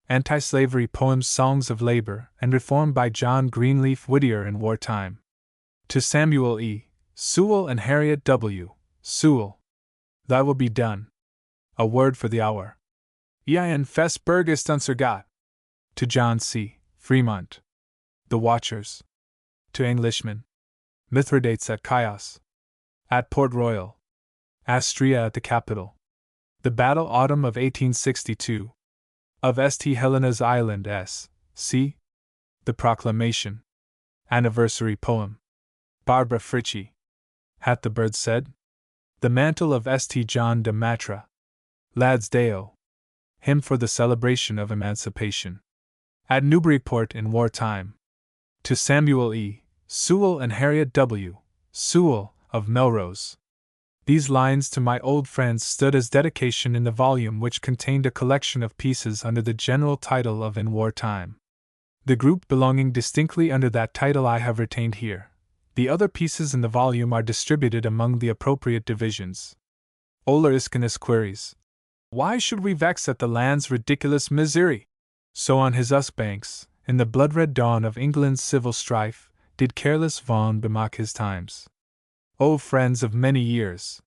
Anti-slavery poems, songs of labor and reform by John Greenleaf Whittie in Wartime. To Samuel E. Sewell and Harriet W. Sewell. Thy will be done. A word for the hour. Ein Festberg ist unser Gott. To John C. Fremont. The Watchers. To Englishmen. Mithridates at Chios. At Port Royal. Astrea at the capital. The Battle Autumn of 1862. Of St. Helena's Island S.C. The Proclamation. Anniversary Poem. Barbara Fritchie. Hath the bird said? The Mantle of St. John de Matra. Lads Deo. Hymn for the celebration of emancipation. At Newburyport in wartime. To Samuel E. Sewell and Harriet W. Sewell, of Melrose. These lines to my old friends stood as dedication in the volume which contained a collection of pieces under the general title of In Wartime. The group belonging distinctly under that title I have retained here. The other pieces in the volume are distributed among the appropriate divisions. Oler Iscanus queries, why should we vex at the land's ridiculous misery? So on his us banks, in the blood-red dawn of England's civil strife, did careless Vaughan bemock his times. O friends of many years!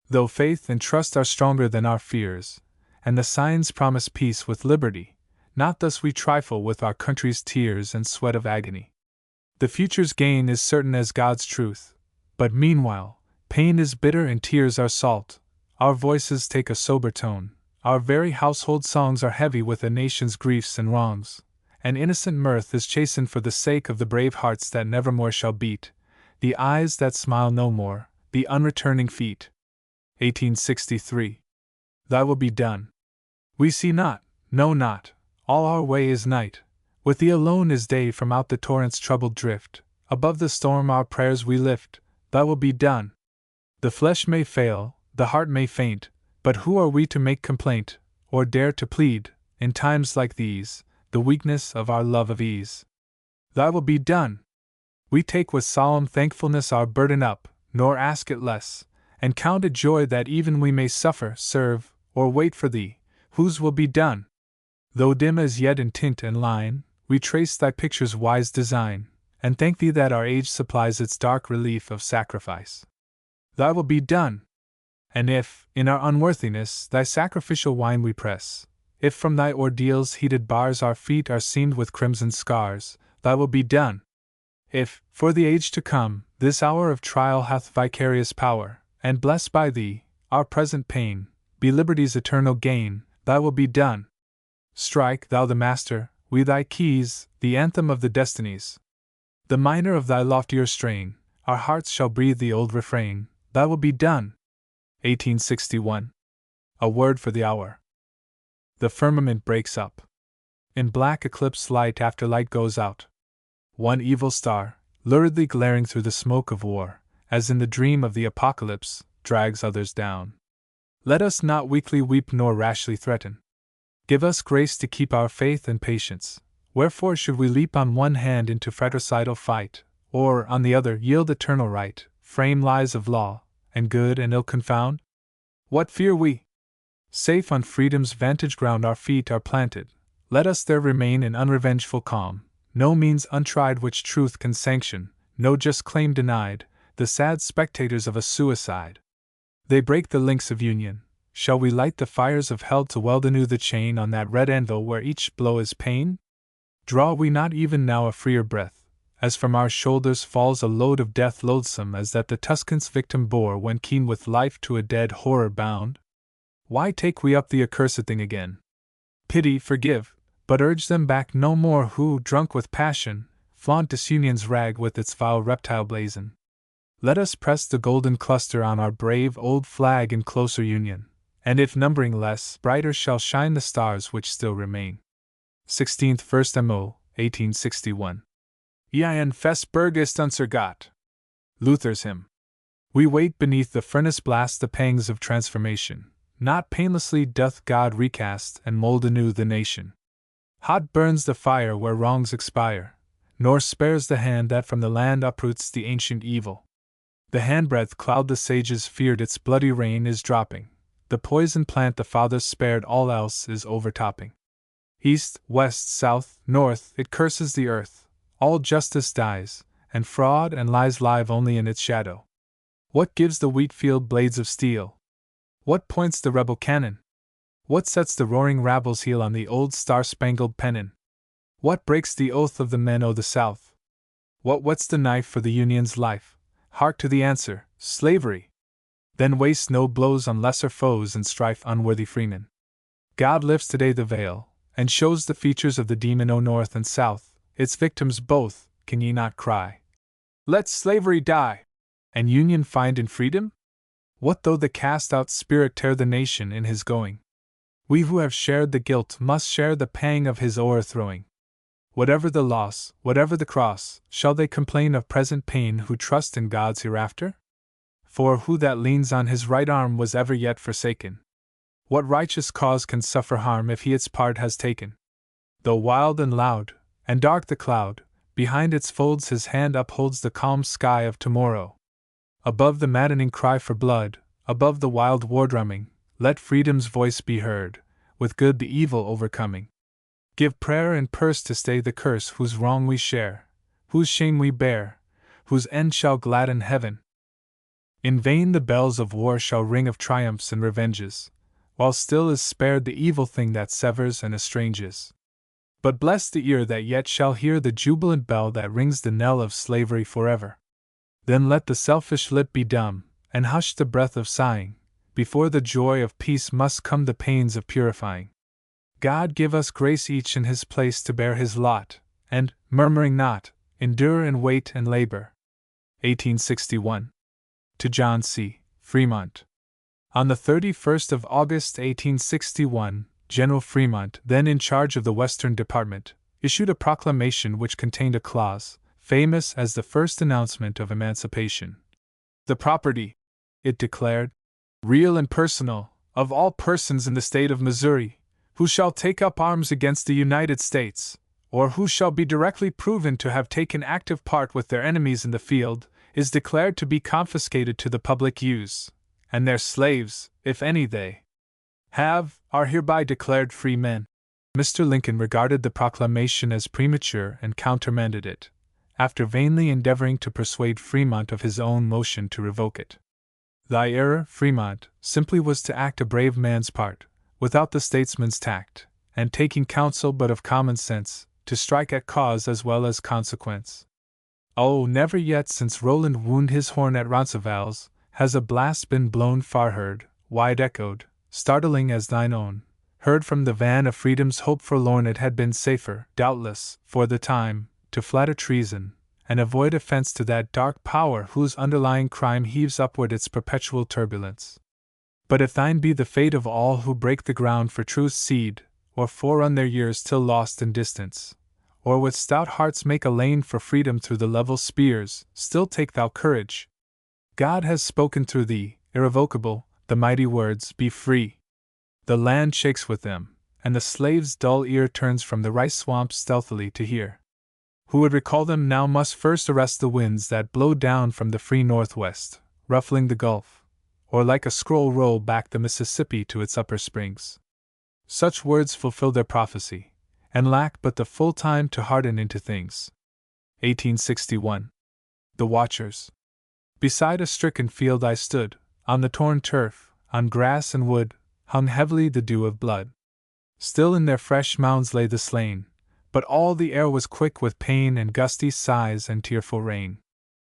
Though faith and trust are stronger than our fears, and the signs promise peace with liberty, not thus we trifle with our country's tears and sweat of agony. The future's gain is certain as God's truth, but meanwhile, pain is bitter and tears are salt, our voices take a sober tone, our very household songs are heavy with a nation's griefs and wrongs, and innocent mirth is chastened for the sake of the brave hearts that nevermore shall beat, the eyes that smile no more, the unreturning feet. 1863. Thy will be done. We see not, know not, all our way is night, with thee alone is day from out the torrent's troubled drift, above the storm our prayers we lift, thy will be done. The flesh may fail, the heart may faint, but who are we to make complaint, or dare to plead, in times like these, the weakness of our love of ease? Thy will be done! We take with solemn thankfulness our burden up, nor ask it less, and count it joy that even we may suffer, serve, or wait for thee, whose will be done. Though dim as yet in tint and line, we trace thy picture's wise design, and thank thee that our age supplies its dark relief of sacrifice. Thy will be done! And if, in our unworthiness, thy sacrificial wine we press, if from thy ordeals heated bars our feet are seamed with crimson scars, thy will be done! If, for the age to come, this hour of trial hath vicarious power, and blessed by thee, our present pain, be liberty's eternal gain, thy will be done! Strike, thou the master, we thy keys, the anthem of the destinies. The minor of thy loftier strain, our hearts shall breathe the old refrain, thy will be done! 1861. A word for the hour. The firmament breaks up. In black eclipse light after light goes out. One evil star, luridly glaring through the smoke of war, as in the dream of the apocalypse, drags others down. Let us not weakly weep nor rashly threaten. Give us grace to keep our faith and patience. Wherefore should we leap on one hand into fratricidal fight, or, on the other, yield eternal right, frame lies of law, and good and ill confound? What fear we? Safe on freedom's vantage ground our feet are planted, let us there remain in unrevengeful calm, no means untried which truth can sanction, no just claim denied, the sad spectators of a suicide. They break the links of union. Shall we light the fires of hell to weld anew the chain on that red anvil where each blow is pain? Draw we not even now a freer breath, as from our shoulders falls a load of death loathsome as that the Tuscan's victim bore when keen with life to a dead horror bound? Why take we up the accursed thing again? Pity, forgive, but urge them back no more who, drunk with passion, flaunt disunion's rag with its vile reptile blazon. Let us press the golden cluster on our brave old flag in closer union, and if numbering less, brighter shall shine the stars which still remain. 16th 1st Mo. 1861. Ein Festberg ist unser Gott. Luther's Hymn. We wait beneath the furnace blast the pangs of transformation. Not painlessly doth God recast and mold anew the nation. Hot burns the fire where wrongs expire, nor spares the hand that from the land uproots the ancient evil. The handbreadth cloud the sages feared its bloody rain is dropping, the poison plant the fathers spared all else is overtopping. East, west, south, north, it curses the earth. All justice dies, and fraud and lies live only in its shadow. What gives the wheat field blades of steel? What points the rebel cannon? What sets the roaring rabble's heel on the old star-spangled pennon? What breaks the oath of the men o' the South? What whets the knife for the Union's life? Hark to the answer, slavery! Then waste no blows on lesser foes and strife unworthy freemen. God lifts today the veil, and shows the features of the demon o' North and South, its victims both, can ye not cry? Let slavery die, and Union find in freedom? What though the cast-out spirit tear the nation in his going? We who have shared the guilt must share the pang of his o'erthrowing. Whatever the loss, whatever the cross, shall they complain of present pain who trust in God's hereafter? For who that leans on his right arm was ever yet forsaken? What righteous cause can suffer harm if he its part has taken? Though wild and loud, and dark the cloud, behind its folds his hand upholds the calm sky of tomorrow. Above the maddening cry for blood, above the wild war drumming, let freedom's voice be heard, with good the evil overcoming. Give prayer and purse to stay the curse whose wrong we share, whose shame we bear, whose end shall gladden heaven. In vain the bells of war shall ring of triumphs and revenges, while still is spared the evil thing that severs and estranges. But bless the ear that yet shall hear the jubilant bell that rings the knell of slavery forever. Then let the selfish lip be dumb, and hush the breath of sighing. Before the joy of peace must come the pains of purifying. God give us grace each in his place to bear his lot, and, murmuring not, endure and wait and labor. 1861. To John C. Fremont. On the 31st of August 1861, General Fremont, then in charge of the Western Department, issued a proclamation which contained a clause, famous as the first announcement of emancipation. The property, it declared, real and personal, of all persons in the state of Missouri, who shall take up arms against the United States, or who shall be directly proven to have taken active part with their enemies in the field, is declared to be confiscated to the public use, and their slaves, if any they are hereby declared free men. Mr. Lincoln regarded the proclamation as premature and countermanded it, after vainly endeavoring to persuade Fremont of his own motion to revoke it. Thy error, Fremont, simply was to act a brave man's part, without the statesman's tact, and taking counsel but of common sense, to strike at cause as well as consequence. Oh, never yet since Roland wound his horn at Roncesvalles, has a blast been blown far heard, wide echoed, startling as thine own. Heard from the van of freedom's hope forlorn, it had been safer, doubtless, for the time, to flatter treason, and avoid offense to that dark power whose underlying crime heaves upward its perpetual turbulence. But if thine be the fate of all who break the ground for truth's seed, or forerun their years till lost in distance, or with stout hearts make a lane for freedom through the level spears, still take thou courage. God has spoken through thee, irrevocable, the mighty words, be free. The land shakes with them, and the slave's dull ear turns from the rice swamps stealthily to hear. Who would recall them now must first arrest the winds that blow down from the free northwest, ruffling the Gulf, or like a scroll roll back the Mississippi to its upper springs. Such words fulfill their prophecy, and lack but the full time to harden into things. 1861. The Watchers. Beside a stricken field I stood, on the torn turf, on grass and wood, hung heavily the dew of blood. Still in their fresh mounds lay the slain, but all the air was quick with pain and gusty sighs and tearful rain.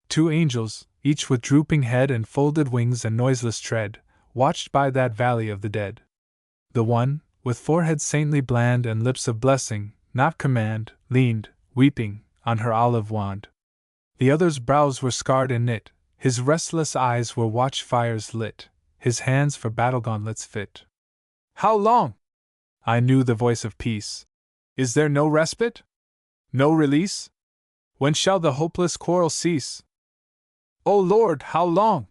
Two angels, each with drooping head and folded wings and noiseless tread, watched by that valley of the dead. The one, with forehead saintly bland and lips of blessing, not command, leaned, weeping, on her olive wand. The other's brows were scarred and knit, his restless eyes were watch-fires lit, his hands for battle gauntlets fit. How long? I knew the voice of peace. Is there no respite? No release? When shall the hopeless quarrel cease? O Lord, how long?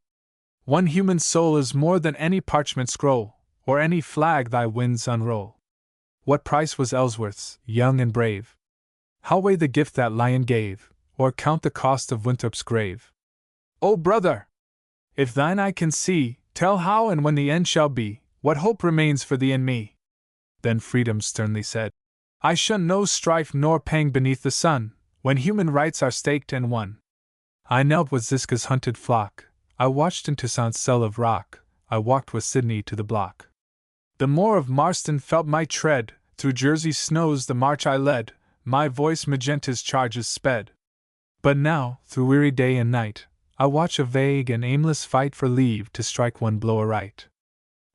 One human soul is more than any parchment scroll, or any flag thy winds unroll. What price was Ellsworth's, young and brave? How weigh the gift that Lion gave, or count the cost of Winthrop's grave? O brother! If thine eye can see, tell how and when the end shall be, what hope remains for thee and me? Then freedom sternly said, I shun no strife nor pang beneath the sun, when human rights are staked and won. I knelt with Ziska's hunted flock, I watched in Toussaint's cell of rock, I walked with Sydney to the block. The Moor of Marston felt my tread, through Jersey's snows the march I led, my voice Magenta's charges sped. But now, through weary day and night, I watch a vague and aimless fight for leave to strike one blow aright.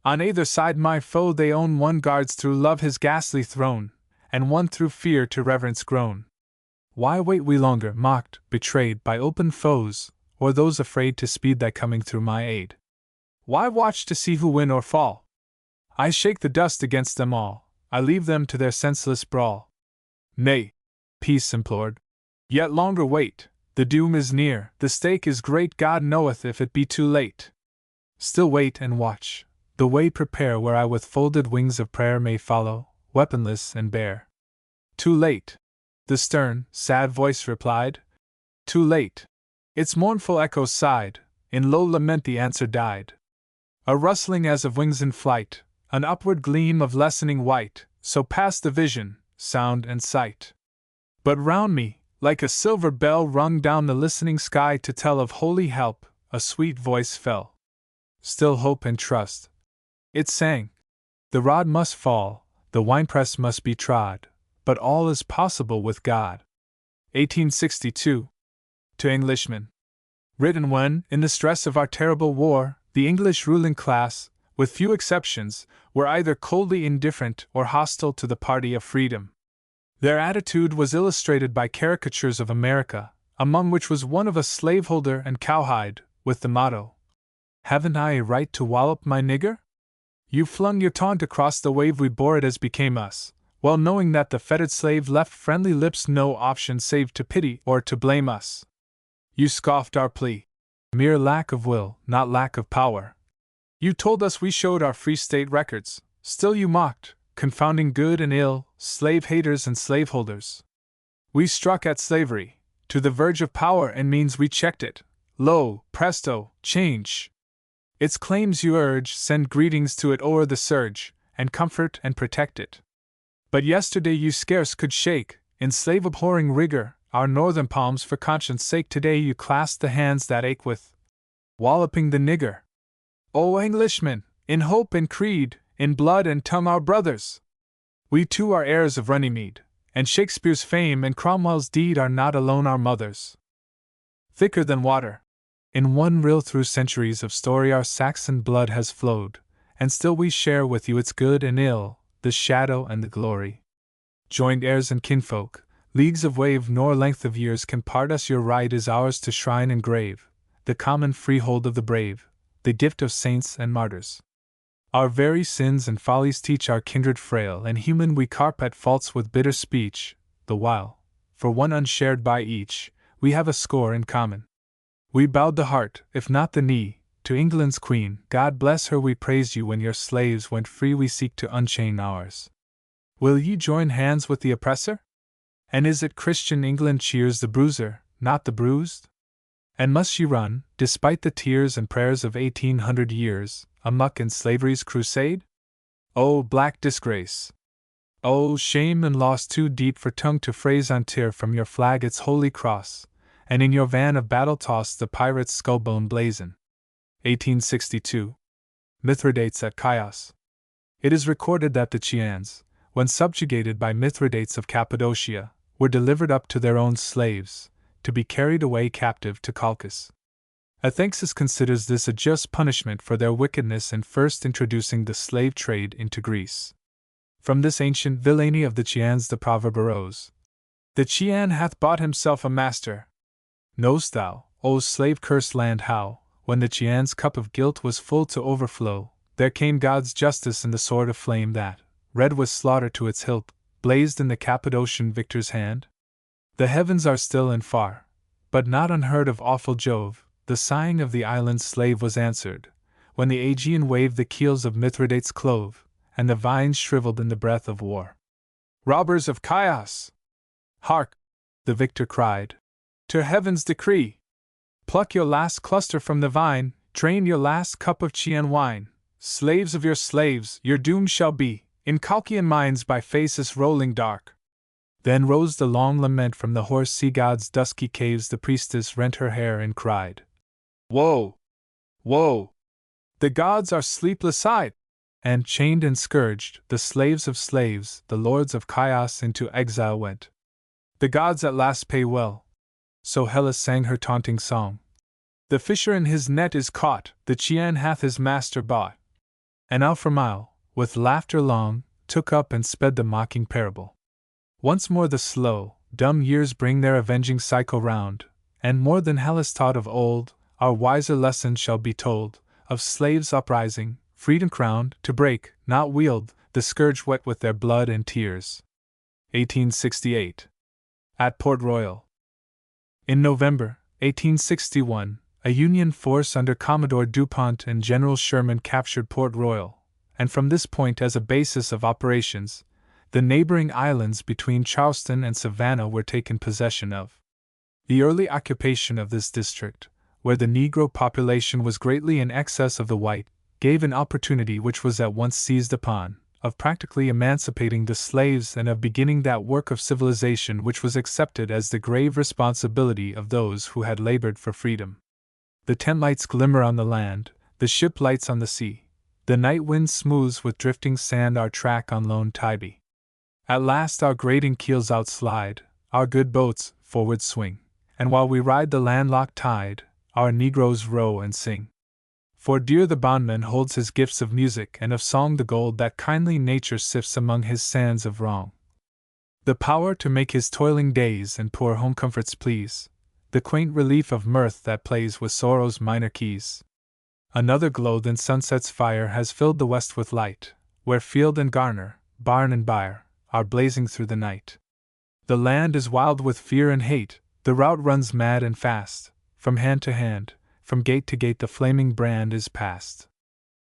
On either side my foe they own, one guards through love his ghastly throne, and one through fear to reverence grown. Why wait we longer, mocked, betrayed by open foes, or those afraid to speed thy coming through my aid? Why watch to see who win or fall? I shake the dust against them all, I leave them to their senseless brawl. Nay, peace implored. Yet longer wait, the doom is near, the stake is great, God knoweth if it be too late. Still wait and watch, the way prepare where I with folded wings of prayer may follow, weaponless and bare. Too late, the stern, sad voice replied. Too late. Its mournful echoes sighed, in low lament the answer died. A rustling as of wings in flight, an upward gleam of lessening white, so passed the vision, sound and sight. But round me, like a silver bell rung down the listening sky to tell of holy help, a sweet voice fell. Still hope and trust. It sang. The rod must fall, the winepress must be trod, but all is possible with God. 1862. To Englishmen. Written when, in the stress of our terrible war, the English ruling class, with few exceptions, were either coldly indifferent or hostile to the party of freedom. Their attitude was illustrated by caricatures of America, among which was one of a slaveholder and cowhide, with the motto, "Haven't I a right to wallop my nigger?" You flung your taunt across the wave, we bore it as became us, well knowing that the fettered slave left friendly lips no option save to pity or to blame us. You scoffed our plea. Mere lack of will, not lack of power. You told us we showed our Free State records, still you mocked, confounding good and ill, slave haters and slaveholders. We struck at slavery, to the verge of power and means we checked it. Lo, presto, change! Its claims you urge, send greetings to it o'er the surge, and comfort and protect it. But yesterday you scarce could shake, in slave-abhorring rigor, our northern palms for conscience' sake. Today you clasp the hands that ache with walloping the nigger. O Englishmen, in hope and creed, in blood and tongue our brothers! We too are heirs of Runnymede, and Shakespeare's fame and Cromwell's deed are not alone our mothers. Thicker than water. In one rill through centuries of story our Saxon blood has flowed, and still we share with you its good and ill, the shadow and the glory. Joined heirs and kinfolk, leagues of wave nor length of years can part us. Your right is ours to shrine and grave, the common freehold of the brave, the gift of saints and martyrs. Our very sins and follies teach our kindred frail and human. We carp at faults with bitter speech, the while, for one unshared by each, we have a score in common. We bowed the heart, if not the knee, to England's Queen. God bless her, we praised you when your slaves went free. We seek to unchain ours. Will ye join hands with the oppressor? And is it Christian England cheers the bruiser, not the bruised? And must she run, despite the tears and prayers of 1800 years, amuck in slavery's crusade? Oh, black disgrace! Oh, shame and loss too deep for tongue to phrase. Untear from your flag its holy cross, and in your van of battle toss the pirate's skull-bone blazon. 1862. Mithridates at Chios. It is recorded that the Chians, when subjugated by Mithridates of Cappadocia, were delivered up to their own slaves, to be carried away captive to Colchis. Athanasis considers this a just punishment for their wickedness in first introducing the slave trade into Greece. From this ancient villainy of the Chians the proverb arose, "The Chian hath bought himself a master." Knowst thou, O slave-cursed land, how, when the Chian's cup of guilt was full to overflow, there came God's justice in the sword of flame that, red with slaughter to its hilt, blazed in the Cappadocian victor's hand? The heavens are still and far, but not unheard of awful Jove. The sighing of the island's slave was answered, when the Aegean wave the keels of Mithridates clove, and the vines shriveled in the breath of war. Robbers of Chios! Hark! The victor cried. To heaven's decree! Pluck your last cluster from the vine, drain your last cup of Chian wine. Slaves of your slaves, your doom shall be, in Colchian mines by Phasis rolling dark, Then rose the long lament from the hoarse sea god's dusky caves. The priestess rent her hair and cried, "Woe! Woe! The gods are sleepless-eyed!" And, chained and scourged, the slaves of slaves, the lords of chaos, into exile went. The gods at last pay well. So Helle sang her taunting song. The fisher in his net is caught, the Chian hath his master bought. And Alframile, with laughter long, took up and sped the mocking parable. Once more the slow, dumb years bring their avenging cycle round, and more than Hellas taught of old, our wiser lessons shall be told, of slaves uprising, freedom crowned, to break, not wield, the scourge wet with their blood and tears. 1868. At Port Royal. In November, 1861, a Union force under Commodore DuPont and General Sherman captured Port Royal, and from this point as a basis of operations, the neighboring islands between Charleston and Savannah were taken possession of. The early occupation of this district, where the Negro population was greatly in excess of the white, gave an opportunity which was at once seized upon, of practically emancipating the slaves and of beginning that work of civilization which was accepted as the grave responsibility of those who had labored for freedom. The tent lights glimmer on the land, the ship lights on the sea, the night wind smooths with drifting sand our track on lone Tybee. At last our grating keels outslide, our good boats forward swing, and while we ride the landlocked tide, our Negroes row and sing. For dear the bondman holds his gifts of music and of song, the gold that kindly nature sifts among his sands of wrong. The power to make his toiling days and poor home comforts please, the quaint relief of mirth that plays with sorrow's minor keys. Another glow than sunset's fire has filled the west with light, where field and garner, barn and byre, are blazing through the night. The land is wild with fear and hate, the rout runs mad and fast, from hand to hand, from gate to gate the flaming brand is passed.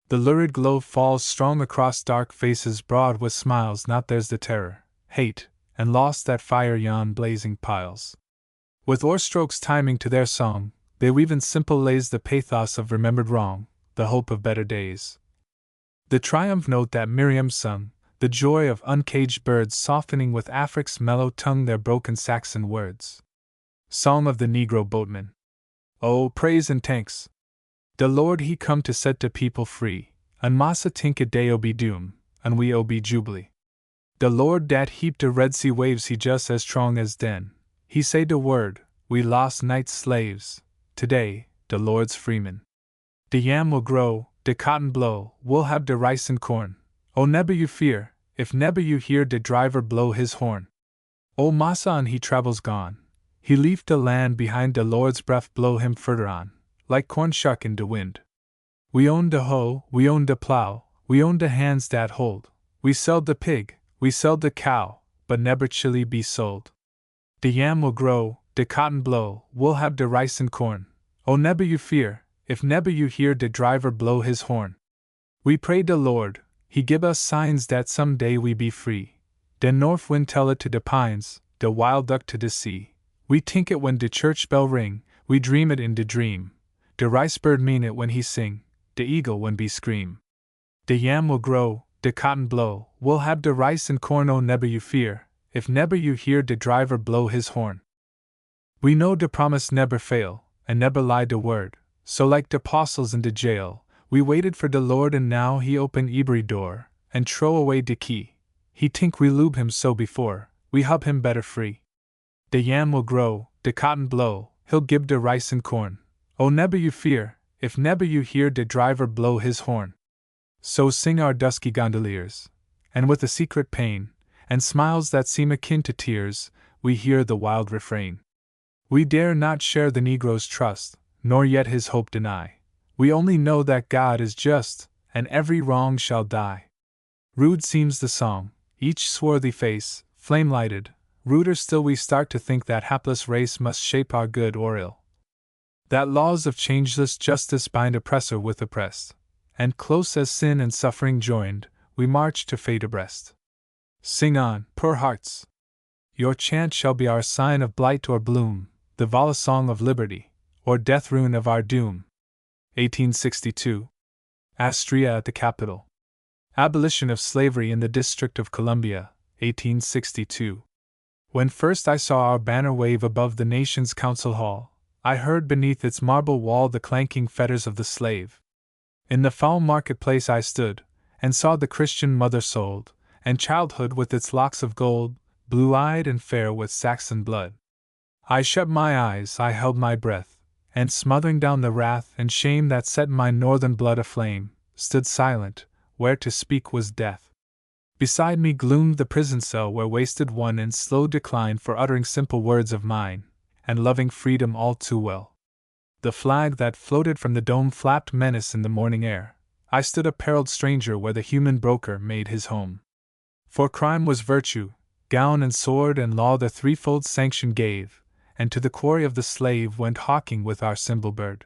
The lurid glow falls strong across dark faces broad with smiles, not theirs the terror, hate, and loss that fire yon blazing piles. With oar-strokes timing to their song, they weave in simple lays the pathos of remembered wrong, the hope of better days. The triumph note that Miriam sung, the joy of uncaged birds softening with Afric's mellow tongue their broken Saxon words. Song of the Negro boatman. Oh, praise and thanks! The Lord he come to set the people free, and massa tinka deo be doom, and we o be jubilee. The Lord dat heap de Red Sea waves he just as strong as den, he say de word, we lost night's slaves, today, de Lord's freemen. De yam will grow, de cotton blow, we'll have de rice and corn. Oh, nebber you fear, if nebber you hear de driver blow his horn. Oh, massa and he travels gone, he leave de land behind, de Lord's breath blow him further on, like corn shuck in de wind. We own de hoe, we own de plow, we own de hands dat hold, we sell de pig, we sell de cow, but nebber chili be sold. De yam will grow, de cotton blow, we'll have de rice and corn. Oh, nebber you fear, if nebber you hear de driver blow his horn. We pray de Lord, he give us signs dat some day we be free. De north wind tell it to de pines, de wild duck to de sea. We tink it when de church bell ring, we dream it in de dream. De rice bird mean it when he sing, de eagle when be scream. De yam will grow, de cotton blow, we'll have de rice and corn. Oh, nebber you fear, if nebber you hear de driver blow his horn. We know de promise nebber fail, and nebber lie de word, so like de apostles in de jail, we waited for de Lord and now he open every door, and throw away de key. He tink we lube him so before, we hub him better free. De yam will grow, de cotton blow, he'll give de rice and corn. Oh, nebber you fear, if nebber you hear de driver blow his horn. So sing our dusky gondoliers, and with a secret pain, and smiles that seem akin to tears, we hear the wild refrain. We dare not share the Negro's trust, nor yet his hope deny. We only know that God is just, and every wrong shall die. Rude seems the song, each swarthy face, flame-lighted, ruder still we start to think that hapless race must shape our good or ill. That laws of changeless justice bind oppressor with oppressed, and close as sin and suffering joined, we march to fate abreast. Sing on, poor hearts! Your chant shall be our sign of blight or bloom, the Vala song of liberty, or death rune of our doom. 1862. Astria at the Capitol. Abolition of slavery in the District of Columbia, 1862. When first I saw our banner wave above the nation's council hall, I heard beneath its marble wall the clanking fetters of the slave. In the foul marketplace I stood, and saw the Christian mother sold, and childhood with its locks of gold, blue-eyed and fair with Saxon blood. I shut my eyes, I held my breath, and smothering down the wrath and shame that set my northern blood aflame, stood silent, where to speak was death. Beside me gloomed the prison cell where wasted one in slow decline for uttering simple words of mine, and loving freedom all too well. The flag that floated from the dome flapped menace in the morning air. I stood a perilled stranger where the human broker made his home. For crime was virtue, gown and sword and law the threefold sanction gave, and to the quarry of the slave went hawking with our symbol bird.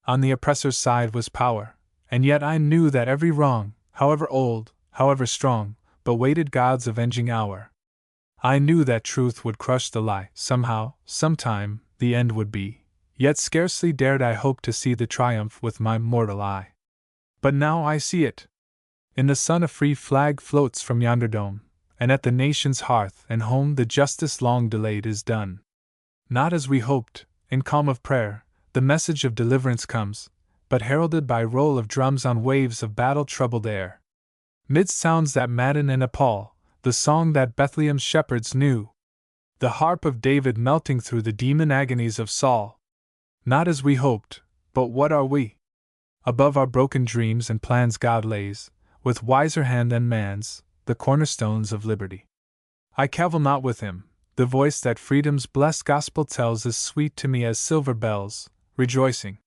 On the oppressor's side was power, and yet I knew that every wrong, however old, however strong, but waited God's avenging hour. I knew that truth would crush the lie, somehow, sometime, the end would be, yet scarcely dared I hope to see the triumph with my mortal eye. But now I see it. In the sun a free flag floats from yonder dome, and at the nation's hearth and home the justice long delayed is done. Not as we hoped, in calm of prayer, the message of deliverance comes, but heralded by roll of drums on waves of battle-troubled air. Midst sounds that madden and appall, the song that Bethlehem's shepherds knew, the harp of David melting through the demon agonies of Saul. Not as we hoped, but what are we? Above our broken dreams and plans God lays, with wiser hand than man's, the cornerstones of liberty. I cavil not with him, the voice that freedom's blessed gospel tells is sweet to me as silver bells, rejoicing.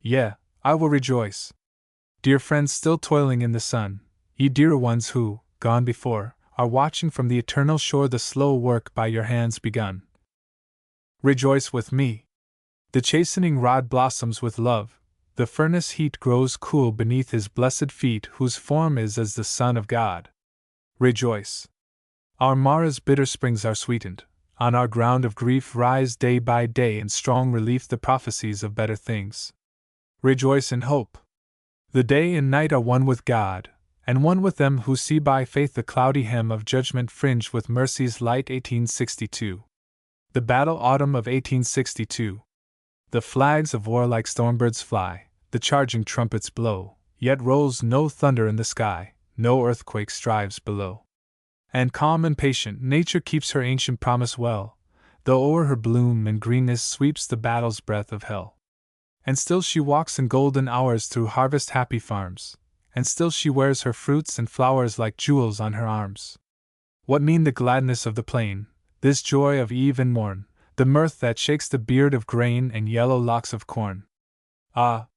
Yea, I will rejoice. Dear friends still toiling in the sun, ye dearer ones who, gone before, are watching from the eternal shore the slow work by your hands begun. Rejoice with me. The chastening rod blossoms with love, the furnace heat grows cool beneath his blessed feet whose form is as the Son of God. Rejoice. Our Mara's bitter springs are sweetened, on our ground of grief rise day by day in strong relief the prophecies of better things. Rejoice in hope. The day and night are one with God, and one with them who see by faith the cloudy hem of judgment fringed with mercy's light. 1862. The battle autumn of 1862. The flags of war like stormbirds fly, the charging trumpets blow, yet rolls no thunder in the sky, no earthquake strives below. And calm and patient nature keeps her ancient promise well, though o'er her bloom and greenness sweeps the battle's breath of hell. And still she walks in golden hours through harvest-happy farms, and still she wears her fruits and flowers like jewels on her arms. What mean the gladness of the plain, this joy of eve and morn, the mirth that shakes the beard of grain and yellow locks of corn? Ah!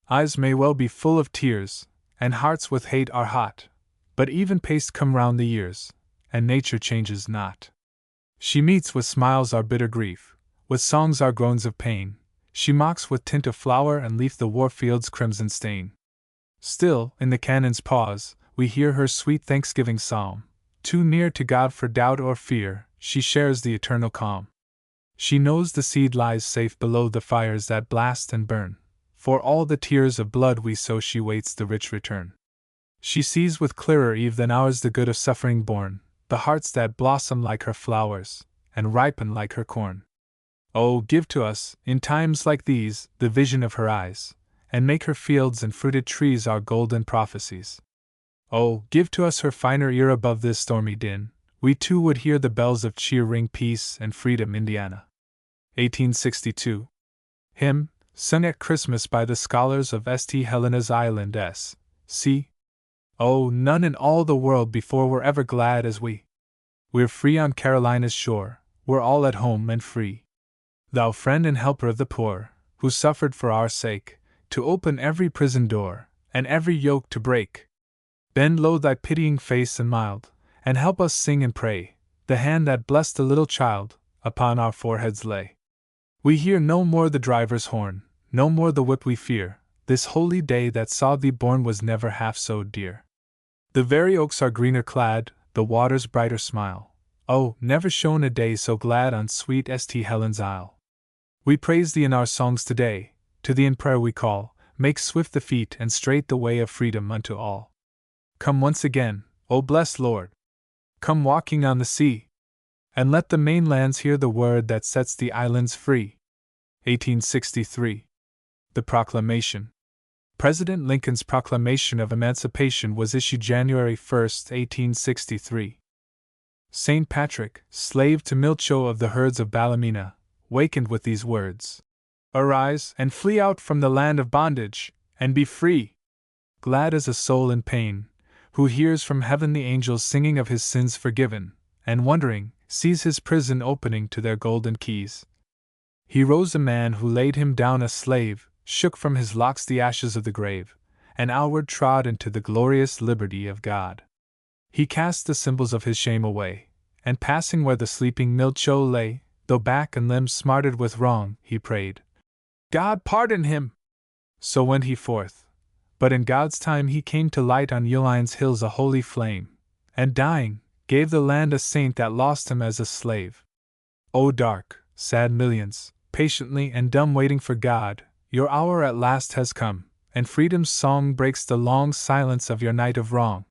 Eyes may well be full of tears, and hearts with hate are hot, but even pace come round the years, and nature changes not. She meets with smiles our bitter grief, with songs our groans of pain, she mocks with tint of flower and leaf the war-field's crimson stain. Still, in the cannon's pause, we hear her sweet thanksgiving psalm. Too near to God for doubt or fear, she shares the eternal calm. She knows the seed lies safe below the fires that blast and burn. For all the tears of blood we sow she waits the rich return. She sees with clearer eve than ours the good of suffering born, the hearts that blossom like her flowers, and ripen like her corn. Oh, give to us, in times like these, the vision of her eyes, and make her fields and fruited trees our golden prophecies. Oh, give to us her finer ear above this stormy din, we too would hear the bells of cheer ring peace and freedom, Indiana. 1862. Hymn, sung at Christmas by the scholars of St. Helena's Island, S.C. Oh, none in all the world before were ever glad as we. We're free on Carolina's shore, we're all at home and free. Thou friend and helper of the poor, who suffered for our sake, to open every prison door, and every yoke to break. Bend low thy pitying face and mild, and help us sing and pray, the hand that blessed the little child, upon our foreheads lay. We hear no more the driver's horn, no more the whip we fear, this holy day that saw thee born was never half so dear. The very oaks are greener clad, the waters brighter smile. Oh, never shone a day so glad on sweet St. Helen's Isle. We praise thee in our songs today, to thee in prayer we call, make swift the feet and straight the way of freedom unto all. Come once again, O blessed Lord! Come walking on the sea! and let the mainlands hear the word that sets the islands free. 1863. The Proclamation. President Lincoln's Proclamation of Emancipation was issued January 1, 1863. St. Patrick, slave to Milcho of the herds of Ballymena, wakened with these words: "Arise, and flee out from the land of bondage, and be free!" Glad as a soul in pain, who hears from heaven the angels singing of his sins forgiven, and wondering, sees his prison opening to their golden keys. He rose a man who laid him down a slave, shook from his locks the ashes of the grave, and outward trod into the glorious liberty of God. He cast the symbols of his shame away, and passing where the sleeping Milcho lay, though back and limbs smarted with wrong, he prayed, "God pardon him!" So went he forth. But in God's time he came to light on Uline's hills a holy flame, and dying, gave the land a saint that lost him as a slave. O dark, sad millions, patiently and dumb waiting for God, your hour at last has come, and freedom's song breaks the long silence of your night of wrong.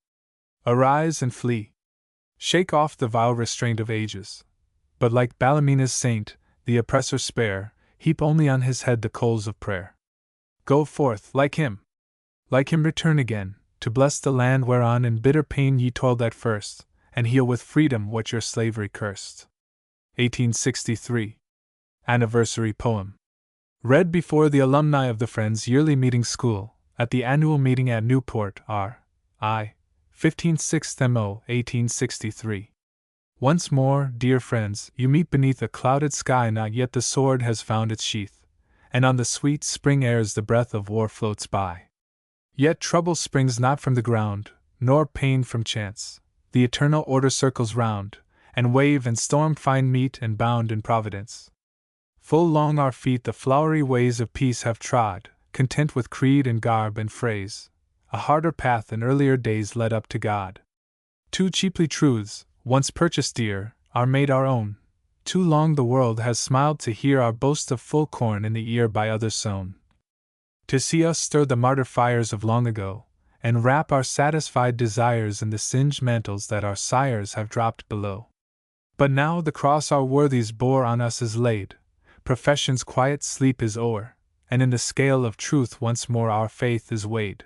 Arise and flee. Shake off the vile restraint of ages. But like Ballymena's saint, the oppressor spare, heap only on his head the coals of prayer. Go forth, like him return again, to bless the land whereon in bitter pain ye toiled at first, and heal with freedom what your slavery cursed. 1863. Anniversary Poem. Read before the alumni of the Friends' Yearly Meeting School, at the annual meeting at Newport, R.I. 15/6 Mo. 1863. Once more, dear friends, you meet beneath a clouded sky, not yet the sword has found its sheath, and on the sweet spring airs the breath of war floats by. Yet trouble springs not from the ground, nor pain from chance. The eternal order circles round, and wave and storm find meet and bound in providence. Full long our feet the flowery ways of peace have trod, content with creed and garb and phrase. A harder path in earlier days led up to God. Too cheaply truths, once purchased dear, are made our own. Too long the world has smiled to hear our boast of full corn in the ear by others sown. To see us stir the martyr fires of long ago, and wrap our satisfied desires in the singed mantles that our sires have dropped below. But now the cross our worthies bore on us is laid, profession's quiet sleep is o'er, and in the scale of truth once more our faith is weighed.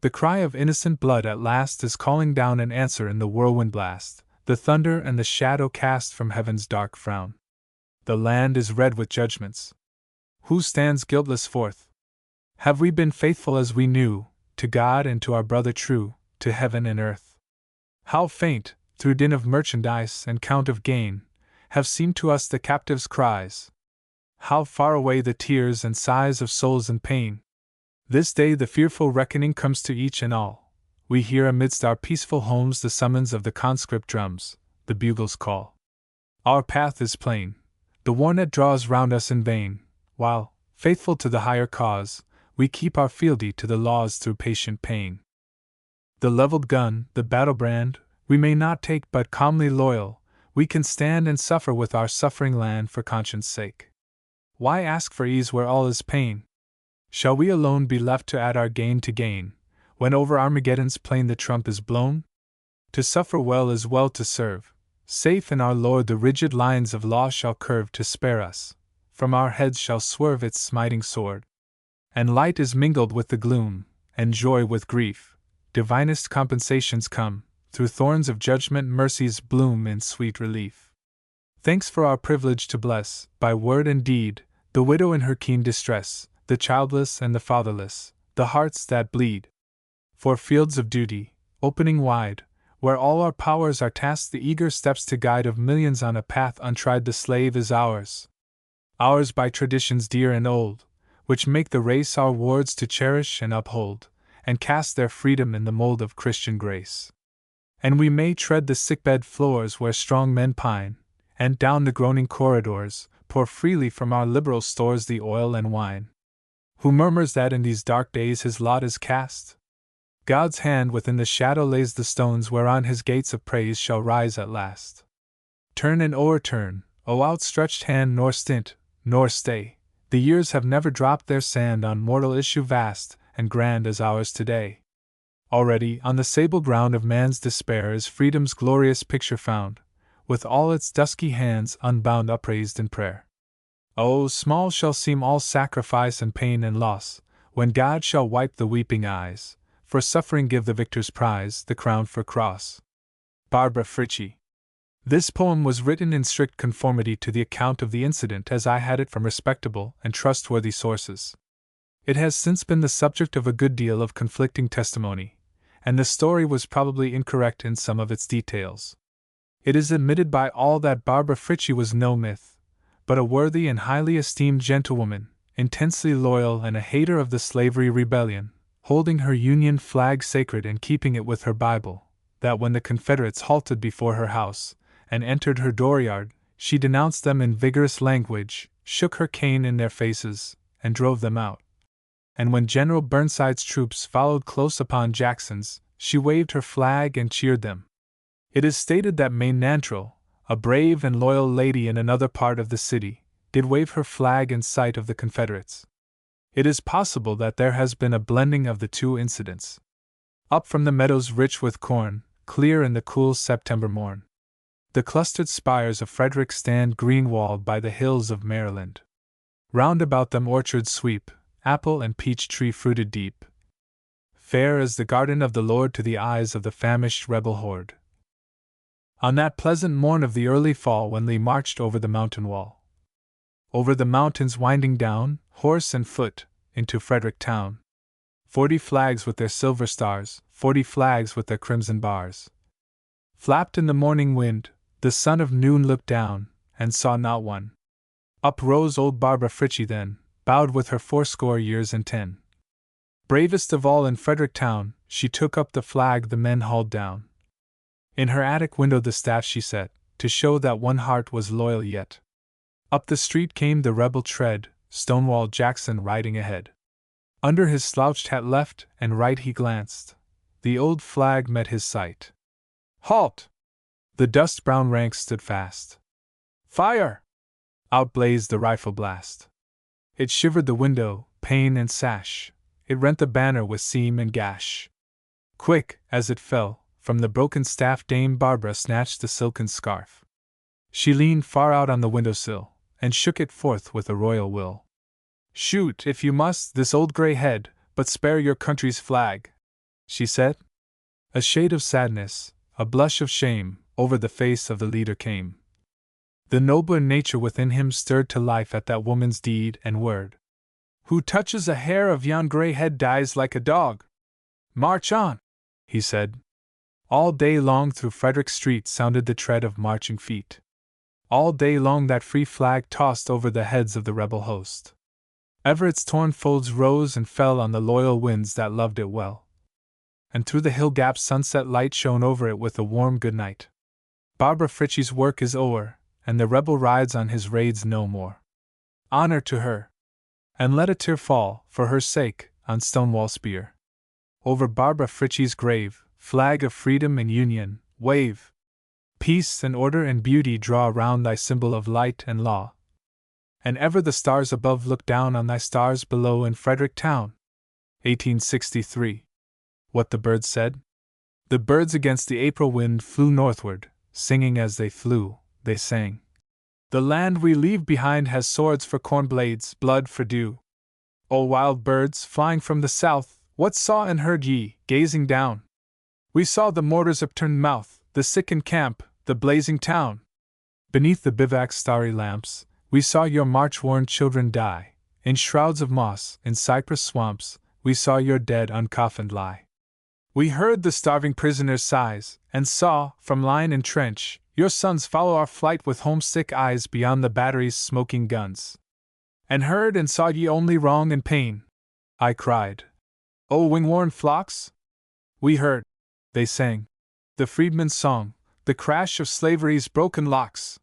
The cry of innocent blood at last is calling down an answer in the whirlwind blast, the thunder and the shadow cast from heaven's dark frown. The land is red with judgments. Who stands guiltless forth? Have we been faithful as we knew, to God and to our brother true, to heaven and earth? How faint, through din of merchandise and count of gain, have seemed to us the captive's cries! How far away the tears and sighs of souls in pain! This day the fearful reckoning comes to each and all. We hear amidst our peaceful homes the summons of the conscript drums, the bugle's call. Our path is plain. The war net draws round us in vain, while, faithful to the higher cause, we keep our fealty to the laws through patient pain. The leveled gun, the battle brand, we may not take, but calmly loyal, we can stand and suffer with our suffering land for conscience' sake. Why ask for ease where all is pain? Shall we alone be left to add our gain to gain, when over Armageddon's plain the trump is blown? To suffer well is well to serve. Safe in our Lord the rigid lines of law shall curve to spare us. From our heads shall swerve its smiting sword. And light is mingled with the gloom, and joy with grief. Divinest compensations come, through thorns of judgment mercies bloom in sweet relief. Thanks for our privilege to bless, by word and deed, the widow in her keen distress, the childless and the fatherless, the hearts that bleed. For fields of duty, opening wide, where all our powers are tasked, the eager steps to guide of millions on a path untried, the slave is ours. Ours by traditions dear and old, which make the race our wards to cherish and uphold, and cast their freedom in the mold of Christian grace. And we may tread the sickbed floors where strong men pine, and down the groaning corridors, pour freely from our liberal stores the oil and wine. Who murmurs that in these dark days his lot is cast? God's hand within the shadow lays the stones whereon his gates of praise shall rise at last. Turn and o'erturn, O outstretched hand, nor stint, nor stay. The years have never dropped their sand on mortal issue vast and grand as ours today. Already, on the sable ground of man's despair is freedom's glorious picture found, with all its dusky hands unbound upraised in prayer. Oh, small shall seem all sacrifice and pain and loss, when God shall wipe the weeping eyes, for suffering give the victor's prize, the crown for cross. Barbara Frietchie. This poem was written in strict conformity to the account of the incident as I had it from respectable and trustworthy sources. It has since been the subject of a good deal of conflicting testimony, and the story was probably incorrect in some of its details. It is admitted by all that Barbara Frietchie was no myth, but a worthy and highly esteemed gentlewoman, intensely loyal and a hater of the slavery rebellion, holding her Union flag sacred and keeping it with her Bible, that when the Confederates halted before her house and entered her dooryard, she denounced them in vigorous language, shook her cane in their faces, and drove them out. And when General Burnside's troops followed close upon Jackson's, she waved her flag and cheered them. It is stated that May Nantrell, a brave and loyal lady in another part of the city, did wave her flag in sight of the Confederates. It is possible that there has been a blending of the two incidents. Up from the meadows rich with corn, clear in the cool September morn, the clustered spires of Frederick stand green-walled by the hills of Maryland. Round about them orchards sweep, apple and peach tree fruited deep, fair as the garden of the Lord to the eyes of the famished rebel horde. On that pleasant morn of the early fall when Lee marched over the mountain wall, over the mountains winding down, horse and foot, into Frederick town, 40 flags with their silver stars, 40 flags with their crimson bars, flapped in the morning wind. The son of noon looked down, and saw not one. Up rose old Barbara Frietchie then, bowed with her 80 years and 10. Bravest of all in Frederick town, she took up the flag the men hauled down. In her attic window the staff she set, to show that one heart was loyal yet. Up the street came the rebel tread, Stonewall Jackson riding ahead. Under his slouched hat left and right he glanced. The old flag met his sight. Halt! The dust-brown ranks stood fast. Fire! Out blazed the rifle blast. It shivered the window, pane and sash. It rent the banner with seam and gash. Quick, as it fell, from the broken staff Dame Barbara snatched the silken scarf. She leaned far out on the window-sill, and shook it forth with a royal will. Shoot, if you must, this old grey head, but spare your country's flag, she said. A shade of sadness, a blush of shame, over the face of the leader came. The nobler nature within him stirred to life at that woman's deed and word. Who touches a hair of yon grey head dies like a dog. March on, he said. All day long through Frederick Street sounded the tread of marching feet. All day long that free flag tossed over the heads of the rebel host. Ever its torn folds rose and fell on the loyal winds that loved it well. And through the hill gap sunset light shone over it with a warm good night. Barbara Frietchie's work is o'er, and the rebel rides on his raids no more. Honor to her! And let a tear fall, for her sake, on Stonewall spear. Over Barbara Frietchie's grave, flag of freedom and union, wave! Peace and order and beauty draw around thy symbol of light and law. And ever the stars above look down on thy stars below in Frederick town. 1863. What the birds said? The birds against the April wind flew northward, singing as they flew, they sang. The land we leave behind has swords for corn blades, blood for dew. O wild birds, flying from the south, what saw and heard ye, gazing down? We saw the mortar's upturned mouth, the sickened camp, the blazing town. Beneath the bivouac's starry lamps, we saw your march-worn children die. In shrouds of moss, in cypress swamps, we saw your dead uncoffined lie. We heard the starving prisoners' sighs, and saw, from line and trench, your sons follow our flight with homesick eyes beyond the battery's smoking guns. And heard and saw ye only wrong and pain, I cried. O wing-worn flocks? We heard, they sang, the freedman's song, the crash of slavery's broken locks.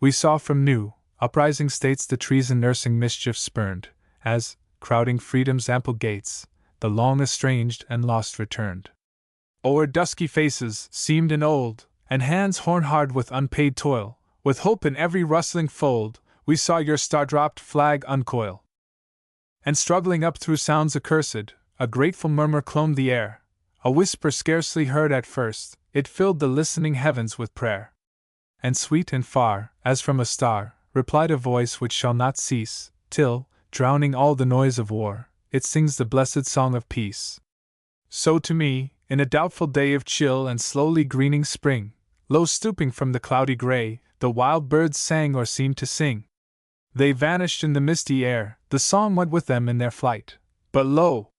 We saw from new, uprising states the treason nursing mischief spurned, as, crowding freedom's ample gates, the long estranged and lost returned. O'er dusky faces, seamed and old, and hands horn-hard with unpaid toil, with hope in every rustling fold, we saw your star-dropped flag uncoil. And struggling up through sounds accursed, a grateful murmur clomb the air, a whisper scarcely heard at first, it filled the listening heavens with prayer. and sweet and far, as from a star, replied a voice which shall not cease, till, drowning all the noise of war, it sings the blessed song of peace. So to me, in a doubtful day of chill and slowly greening spring, low stooping from the cloudy gray, the wild birds sang or seemed to sing. They vanished in the misty air, the song went with them in their flight, but lo!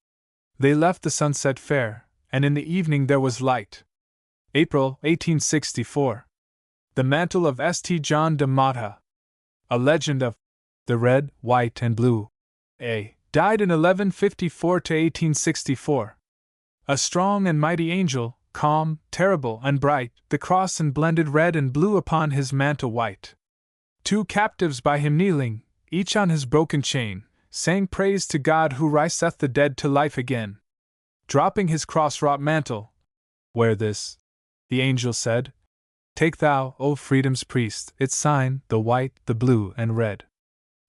They left the sunset fair, and in the evening there was light. April 1864. The Mantle of St. John de Mata. A legend of the red, white, and blue. A. Died in 1154 to 1864. A strong and mighty angel, calm, terrible, and bright, the cross and blended red and blue upon his mantle white. 2 captives by him kneeling, each on his broken chain, sang praise to God who riseth the dead to life again. Dropping his cross-wrought mantle, "Wear this," the angel said. "Take thou, O freedom's priest, its sign, the white, the blue, and red."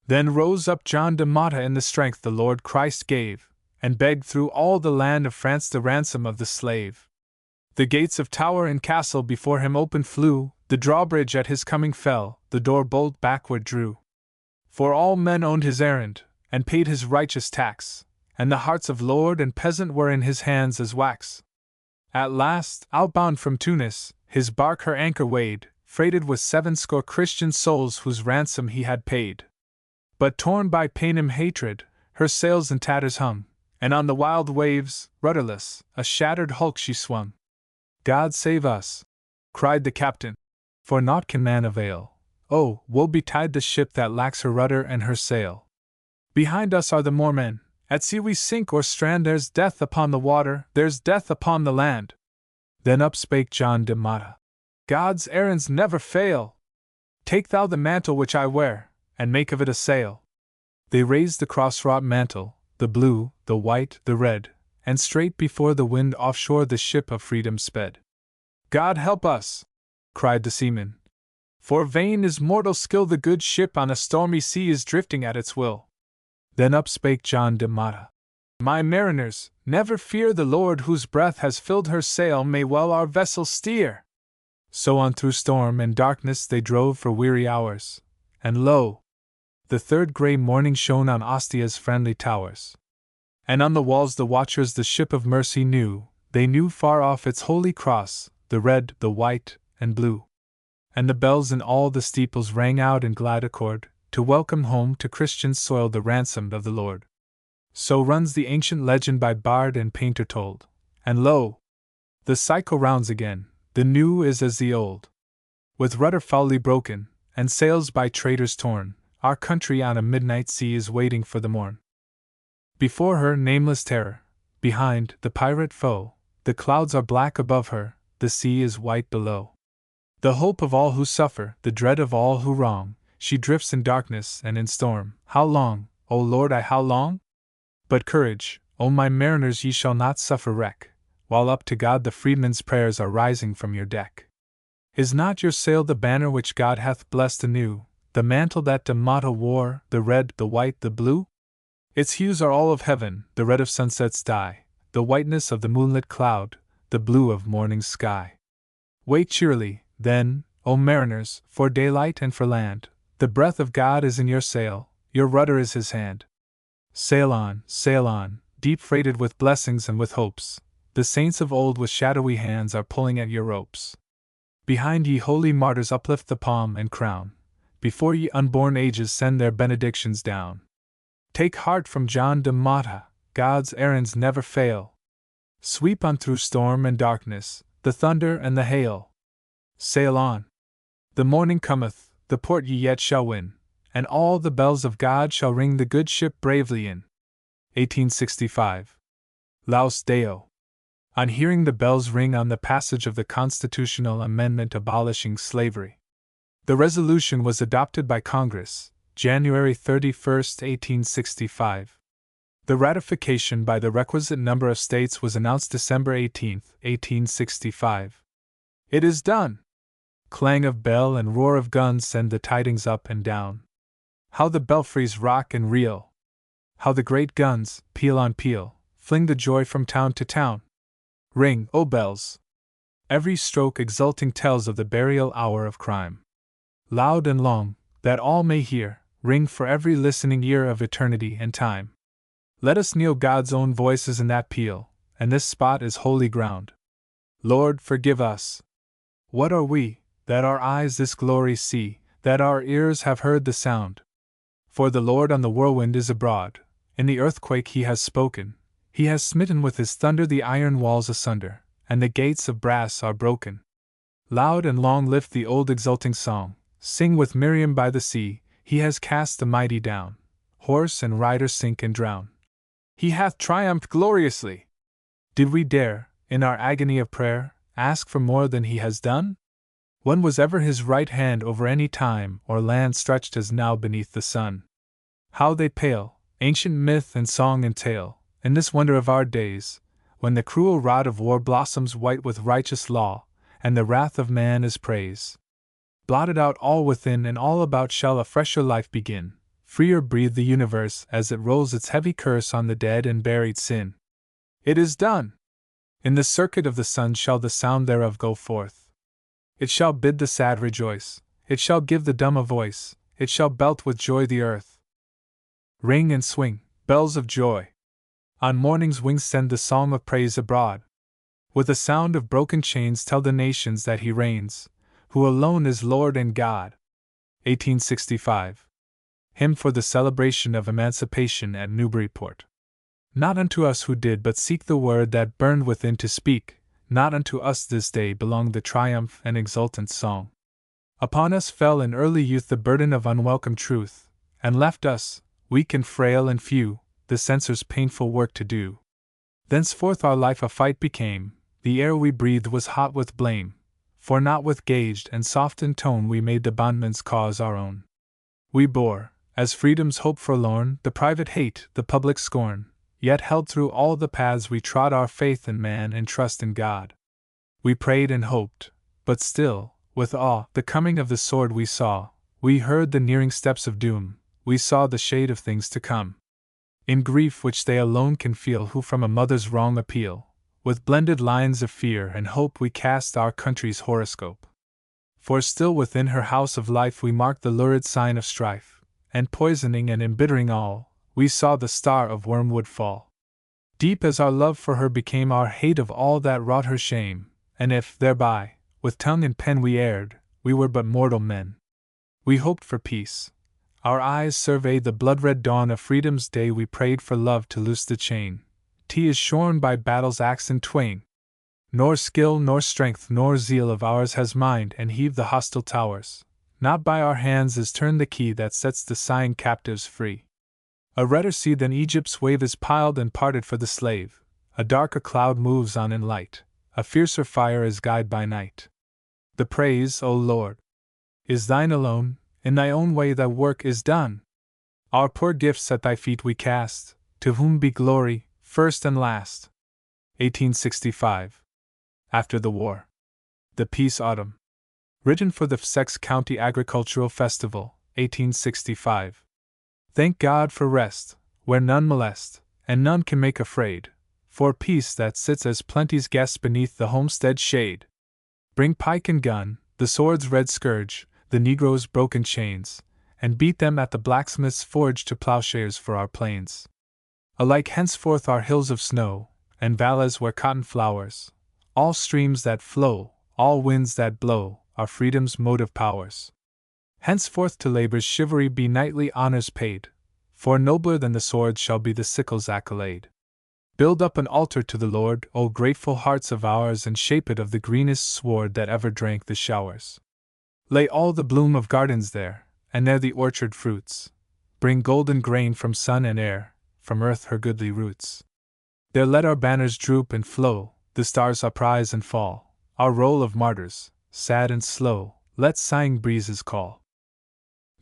Then rose up John de Mata in the strength the Lord Christ gave, and begged through all the land of France the ransom of the slave. The gates of tower and castle before him open flew, the drawbridge at his coming fell, the door bolt backward drew. For all men owned his errand, and paid his righteous tax, and the hearts of lord and peasant were in his hands as wax. At last, outbound from Tunis, his bark her anchor weighed, freighted with 70 Christian souls whose ransom he had paid. But torn by Paynim hatred, her sails in tatters hung, and on the wild waves, rudderless, a shattered hulk she swung. "God save us!" cried the captain, "for naught can man avail. Oh, woe betide the ship that lacks her rudder and her sail! Behind us are the more men, at sea we sink or strand, there's death upon the water, there's death upon the land." Then up spake John de Mata, "God's errands never fail! Take thou the mantle which I wear, and make of it a sail." They raised the cross-wrought mantle, the blue, the white, the red, and straight before the wind offshore the ship of freedom sped. "God help us!" cried the seaman, "for vain is mortal skill, the good ship on a stormy sea is drifting at its will." Then up spake John de Mata, "My mariners, never fear, the Lord whose breath has filled her sail may well our vessel steer." So on through storm and darkness they drove for weary hours, and lo! the third grey morning shone on Ostia's friendly towers. And on the walls the watchers the ship of mercy knew, they knew far off its holy cross, the red, the white, and blue. And the bells in all the steeples rang out in glad accord, to welcome home to Christian soil the ransomed of the Lord. So runs the ancient legend by bard and painter told, and lo! the cycle rounds again, the new is as the old. With rudder foully broken, and sails by traitors torn, our country on a midnight sea is waiting for the morn. Before her, nameless terror; behind, the pirate foe; the clouds are black above her, the sea is white below. The hope of all who suffer, the dread of all who wrong, she drifts in darkness and in storm. How long, O Lord, how long? But courage, O my mariners, ye shall not suffer wreck, while up to God the freedman's prayers are rising from your deck. Is not your sail the banner which God hath blessed anew, the mantle that de Mata wore, the red, the white, the blue? Its hues are all of heaven, the red of sunset's dye, the whiteness of the moonlit cloud, the blue of morning's sky. Wait cheerily, then, O mariners, for daylight and for land. The breath of God is in your sail, your rudder is his hand. Sail on, deep freighted with blessings and with hopes. The saints of old with shadowy hands are pulling at your ropes. Behind ye holy martyrs uplift the palm and crown. Before ye unborn ages send their benedictions down. Take heart from John de Mata, God's errands never fail. Sweep on through storm and darkness, the thunder and the hail. Sail on. The morning cometh, the port ye yet shall win, and all the bells of God shall ring the good ship bravely in. 1865. Laus Deo. On hearing the bells ring on the passage of the constitutional amendment abolishing slavery. The resolution was adopted by Congress, January 31, 1865. The ratification by the requisite number of states was announced December 18, 1865. It is done! Clang of bell and roar of guns send the tidings up and down. How the belfries rock and reel! How the great guns, peal on peal, fling the joy from town to town! Ring, O bells! Every stroke exulting tells of the burial hour of crime. loud and long, that all may hear, ring for every listening ear of eternity and time. Let us kneel, God's own voice is in that peal, and this spot is holy ground. Lord, forgive us. What are we, that our eyes this glory see, that our ears have heard the sound? For the Lord on the whirlwind is abroad, in the earthquake he has spoken, he has smitten with his thunder the iron walls asunder, and the gates of brass are broken. Loud and long lift the old exulting song, sing with Miriam by the sea, he has cast the mighty down, horse and rider sink and drown. He hath triumphed gloriously. Did we dare, in our agony of prayer, ask for more than he has done? When was ever his right hand over any time or land stretched as now beneath the sun? How they pale, ancient myth and song and tale, in this wonder of our days, when the cruel rod of war blossoms white with righteous law, and the wrath of man is praise. Blotted out all within and all about shall a fresher life begin, freer breathe the universe as it rolls its heavy curse on the dead and buried sin. It is done! In the circuit of the sun shall the sound thereof go forth. It shall bid the sad rejoice, it shall give the dumb a voice, it shall belt with joy the earth. Ring and swing, bells of joy! On morning's wings send the song of praise abroad. With the sound of broken chains tell the nations that he reigns, who alone is Lord and God. 1865. Hymn for the celebration of emancipation at Newburyport. Not unto us who did but seek the word that burned within to speak, not unto us this day belonged the triumph and exultant song. Upon us fell in early youth the burden of unwelcome truth, and left us, weak and frail and few, the censor's painful work to do. Thenceforth our life a fight became, the air we breathed was hot with blame, for not with gauged and softened tone we made the bondman's cause our own. We bore, as freedom's hope forlorn, the private hate, the public scorn, yet held through all the paths we trod our faith in man and trust in God. We prayed and hoped, but still, with awe, the coming of the sword we saw, we heard the nearing steps of doom, we saw the shade of things to come. In grief which they alone can feel who from a mother's wrong appeal, with blended lines of fear and hope we cast our country's horoscope. For still within her house of life we marked the lurid sign of strife, and poisoning and embittering all, we saw the star of wormwood fall. Deep as our love for her became our hate of all that wrought her shame, and if, thereby, with tongue and pen we erred, we were but mortal men. We hoped for peace. Our eyes surveyed the blood-red dawn of freedom's day, we prayed for love to loose the chain. Tea is shorn by battle's axe in twain. Nor skill nor strength nor zeal of ours has mined and heaved the hostile towers. Not by our hands is turned the key that sets the sighing captives free. A redder sea than Egypt's wave is piled and parted for the slave. A darker cloud moves on in light. A fiercer fire is guided by night. The praise, O Lord, is thine alone. In thy own way thy work is done. Our poor gifts at thy feet we cast, to whom be glory, first and last. 1865. After the War. The Peace Autumn. Written for the Essex County Agricultural Festival, 1865. Thank God for rest, where none molest, and none can make afraid, for peace that sits as plenty's guest beneath the homestead shade. Bring pike and gun, the sword's red scourge, the Negro's broken chains, and beat them at the blacksmith's forge to plowshares for our plains. Alike henceforth our hills of snow, and valleys where cotton flowers, all streams that flow, all winds that blow, are freedom's motive powers. Henceforth to labor's chivalry be knightly honors paid, for nobler than the sword shall be the sickle's accolade. Build up an altar to the Lord, O grateful hearts of ours, and shape it of the greenest sward that ever drank the showers. Lay all the bloom of gardens there, and there the orchard fruits. Bring golden grain from sun and air, from earth her goodly roots. There let our banners droop and flow, the stars uprise and fall, our roll of martyrs, sad and slow, let sighing breezes call.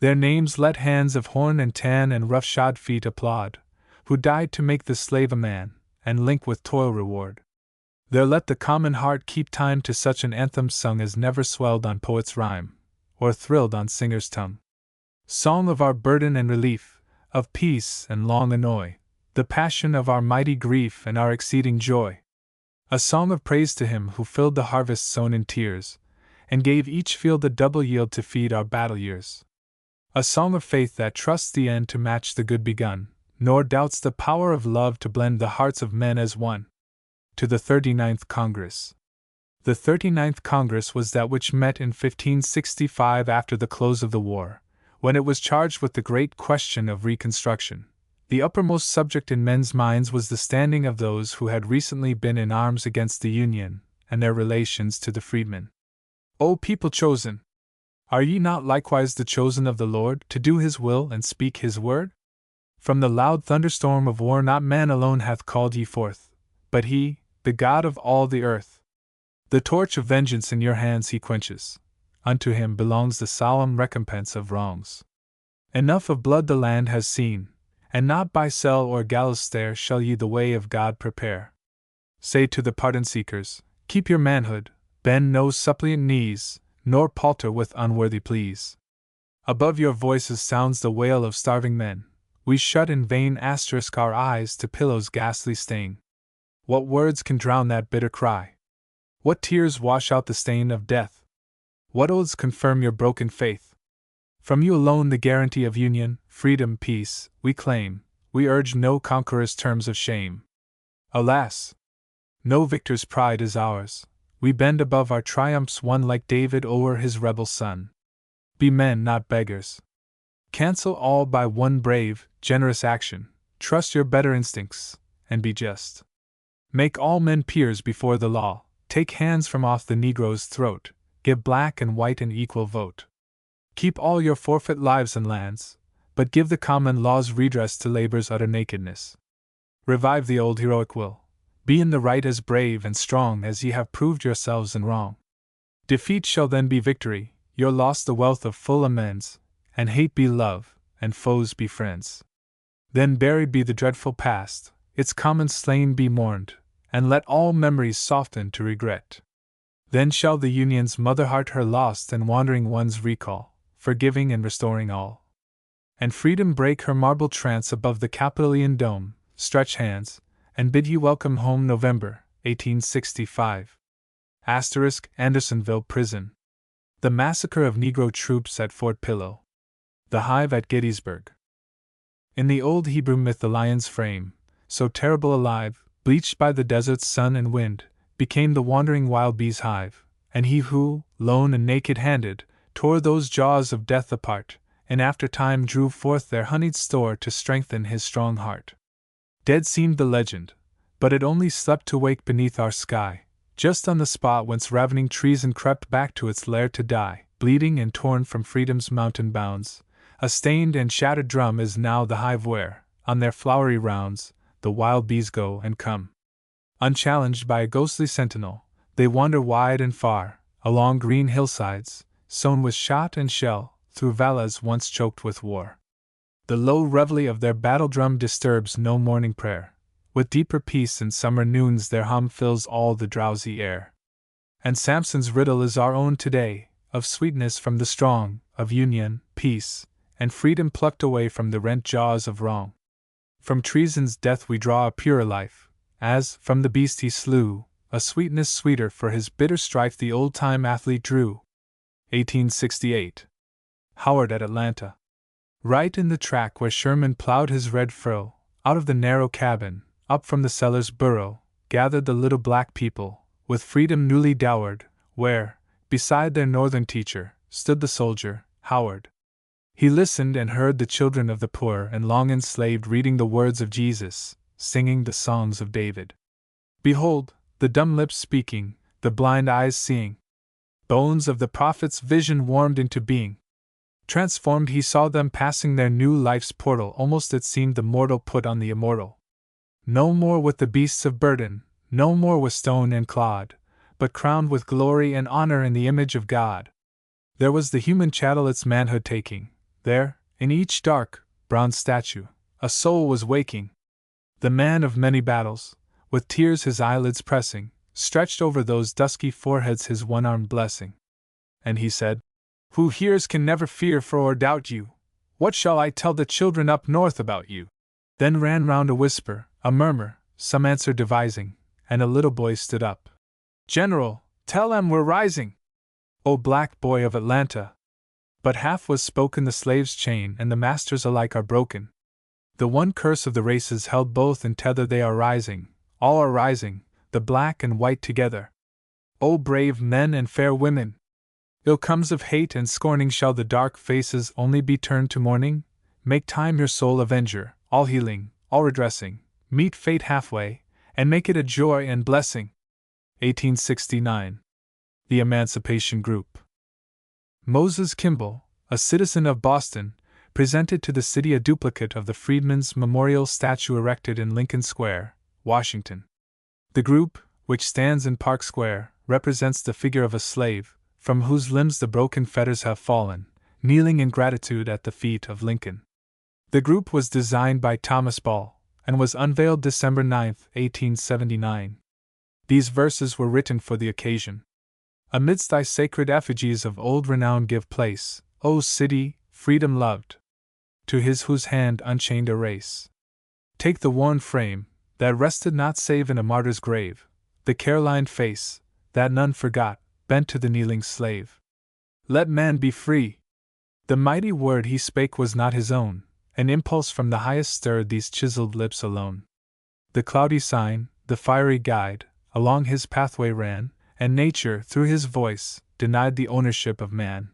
Their names let hands of horn and tan and rough-shod feet applaud, who died to make the slave a man, and link with toil reward. There let the common heart keep time to such an anthem sung as never swelled on poet's rhyme, or thrilled on singer's tongue. Song of our burden and relief, of peace and long annoy, the passion of our mighty grief and our exceeding joy. A song of praise to him who filled the harvest sown in tears, and gave each field a double yield to feed our battle years. A song of faith that trusts the end to match the good begun, nor doubts the power of love to blend the hearts of men as one. To the 39th Congress. The 39th Congress was that which met in 1565 after the close of the war, when it was charged with the great question of Reconstruction. The uppermost subject in men's minds was the standing of those who had recently been in arms against the Union, and their relations to the freedmen. O people chosen! Are ye not likewise the chosen of the Lord, to do his will and speak his word? From the loud thunderstorm of war not man alone hath called ye forth, but he, the God of all the earth. The torch of vengeance in your hands he quenches. Unto him belongs the solemn recompense of wrongs. Enough of blood the land has seen, and not by cell or gallows stair shall ye the way of God prepare. Say to the pardon seekers, keep your manhood, bend no suppliant knees, nor palter with unworthy pleas. Above your voices sounds the wail of starving men. We shut in vain our eyes to pillows ghastly stain. What words can drown that bitter cry? What tears wash out the stain of death? What oaths confirm your broken faith? From you alone the guarantee of union, freedom, peace, we claim. We urge no conqueror's terms of shame. Alas! No victor's pride is ours. We bend above our triumphs won like David o'er his rebel son. Be men, not beggars. Cancel all by one brave, generous action. Trust your better instincts, and be just. Make all men peers before the law. Take hands from off the Negro's throat. Give black and white an equal vote. Keep all your forfeit lives and lands, but give the common law's redress to labor's utter nakedness. Revive the old heroic will. Be in the right as brave and strong as ye have proved yourselves in wrong. Defeat shall then be victory, your loss the wealth of full amends, and hate be love, and foes be friends. Then buried be the dreadful past, its common slain be mourned, and let all memories soften to regret. Then shall the Union's mother heart her lost and wandering ones recall, forgiving and restoring all. And freedom break her marble trance above the Capitolian dome, stretch hands, and bid ye welcome home November, 1865. Andersonville Prison. The massacre of Negro troops at Fort Pillow. The hive at Gettysburg. In the old Hebrew myth the lion's frame, so terrible alive, bleached by the desert's sun and wind, became the wandering wild bee's hive, and he who, lone and naked-handed, tore those jaws of death apart, in after time drew forth their honeyed store to strengthen his strong heart. Dead seemed the legend, but it only slept to wake beneath our sky, just on the spot whence ravening treason crept back to its lair to die, bleeding and torn from freedom's mountain bounds. A stained and shattered drum is now the hive where, on their flowery rounds, the wild bees go and come. Unchallenged by a ghostly sentinel, they wander wide and far, along green hillsides, sown with shot and shell, through valleys once choked with war. The low reveille of their battle drum disturbs no morning prayer. With deeper peace in summer noons their hum fills all the drowsy air. And Samson's riddle is our own today, of sweetness from the strong, of union, peace, and freedom plucked away from the rent jaws of wrong. From treason's death we draw a purer life, as, from the beast he slew, a sweetness sweeter for his bitter strife the old-time athlete drew. 1868. Howard at Atlanta. Right in the track where Sherman plowed his red furrow, out of the narrow cabin, up from the cellar's burrow, gathered the little black people, with freedom newly dowered, where, beside their northern teacher, stood the soldier, Howard. He listened and heard the children of the poor and long enslaved reading the words of Jesus, singing the songs of David. Behold, the dumb lips speaking, the blind eyes seeing. Bones of the prophet's vision warmed into being. Transformed he saw them passing their new life's portal, almost it seemed the mortal put on the immortal. No more with the beasts of burden, no more with stone and clod, but crowned with glory and honor in the image of God. There was the human chattel its manhood taking, there, in each dark, bronze statue, a soul was waking. The man of many battles, with tears his eyelids pressing, stretched over those dusky foreheads his one-armed blessing. And he said, "Who hears can never fear for or doubt you. What shall I tell the children up north about you?" Then ran round a whisper, a murmur, some answer devising, and a little boy stood up. "General, tell 'em we're rising!" O black boy of Atlanta! But half was spoken, the slave's chain and the master's alike are broken. The one curse of the races held both in tether, they are rising, all are rising, the black and white together. O brave men and fair women! Ill comes of hate and scorning, shall the dark faces only be turned to mourning? Make time your sole avenger, all healing, all redressing, meet fate halfway, and make it a joy and blessing. 1869. The Emancipation Group. Moses Kimball, a citizen of Boston, presented to the city a duplicate of the Freedmen's Memorial statue erected in Lincoln Square, Washington. The group, which stands in Park Square, represents the figure of a slave, from whose limbs the broken fetters have fallen, kneeling in gratitude at the feet of Lincoln. The group was designed by Thomas Ball, and was unveiled December 9, 1879. These verses were written for the occasion. Amidst thy sacred effigies of old renown give place, O city, freedom loved, to his whose hand unchained a race. Take the worn frame, that rested not save in a martyr's grave, the care-lined face, that none forgot, bent to the kneeling slave. Let man be free! The mighty word he spake was not his own, an impulse from the highest stirred these chiseled lips alone. The cloudy sign, the fiery guide, along his pathway ran, and nature, through his voice, denied the ownership of man.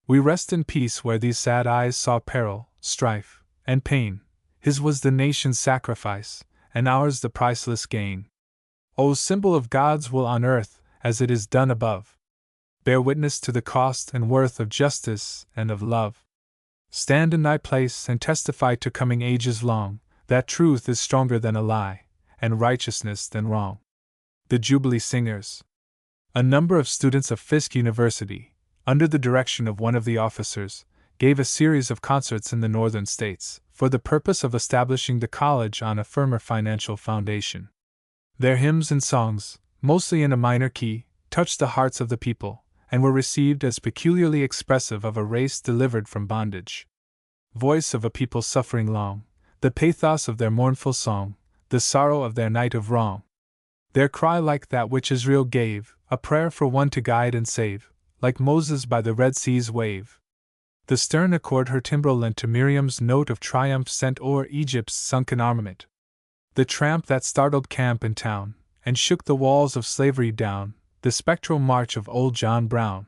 We rest in peace where these sad eyes saw peril, strife, and pain. His was the nation's sacrifice, and ours the priceless gain. O symbol of God's will on earth, as it is done above, bear witness to the cost and worth of justice and of love. Stand in thy place and testify to coming ages long, that truth is stronger than a lie, and righteousness than wrong. The Jubilee Singers. A number of students of Fisk University, under the direction of one of the officers, gave a series of concerts in the northern states, for the purpose of establishing the college on a firmer financial foundation. Their hymns and songs, mostly in a minor key, touched the hearts of the people, and were received as peculiarly expressive of a race delivered from bondage. Voice of a people suffering long, the pathos of their mournful song, the sorrow of their night of wrong. Their cry like that which Israel gave, a prayer for one to guide and save, like Moses by the Red Sea's wave. The stern accord her timbrel lent to Miriam's note of triumph sent o'er Egypt's sunken armament. The tramp that startled camp and town, and shook the walls of slavery down, the spectral march of old John Brown.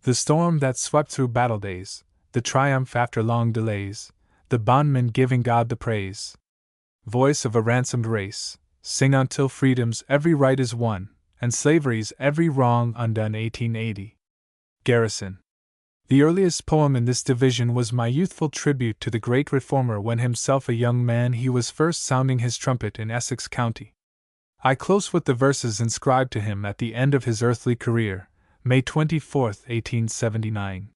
The storm that swept through battle days, the triumph after long delays, the bondman giving God the praise. Voice of a ransomed race, sing until freedom's every right is won, and slavery's every wrong undone. 1880. Garrison. The earliest poem in this division was my youthful tribute to the great reformer. When himself a young man he was first sounding his trumpet in Essex County. I close with the verses inscribed to him at the end of his earthly career, May 24, 1879.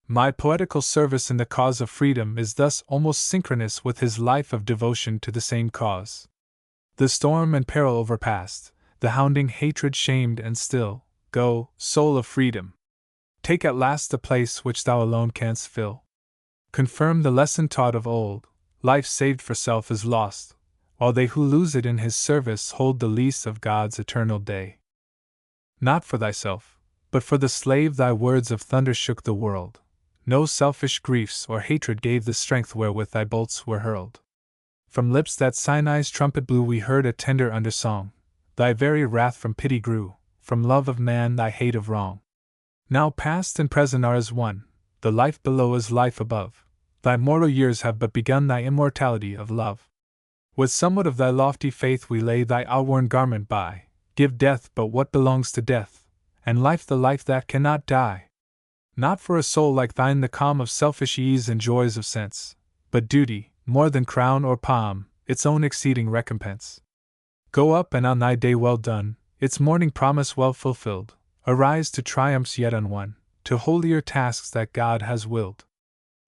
My poetical service in the cause of freedom is thus almost synchronous with his life of devotion to the same cause. The storm and peril overpast, the hounding hatred shamed and still, go, soul of freedom. Take at last the place which thou alone canst fill. Confirm the lesson taught of old, life saved for self is lost, while they who lose it in his service hold the lease of God's eternal day. Not for thyself, but for the slave thy words of thunder shook the world. No selfish griefs or hatred gave the strength wherewith thy bolts were hurled. From lips that Sinai's trumpet blew we heard a tender undersong. Thy very wrath from pity grew, from love of man thy hate of wrong. Now past and present are as one, the life below is life above. Thy mortal years have but begun thy immortality of love. With somewhat of thy lofty faith we lay thy outworn garment by, give death but what belongs to death, and life the life that cannot die. Not for a soul like thine the calm of selfish ease and joys of sense, but duty, more than crown or palm, its own exceeding recompense. Go up and on thy day well done, its morning promise well fulfilled, arise to triumphs yet unwon, to holier tasks that God has willed.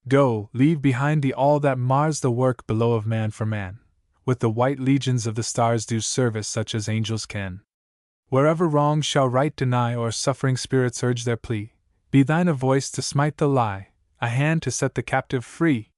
Go, leave behind thee all that mars the work below of man for man, with the white legions of the stars do service such as angels can. Wherever wrong shall right deny or suffering spirits urge their plea, be thine a voice to smite the lie, a hand to set the captive free.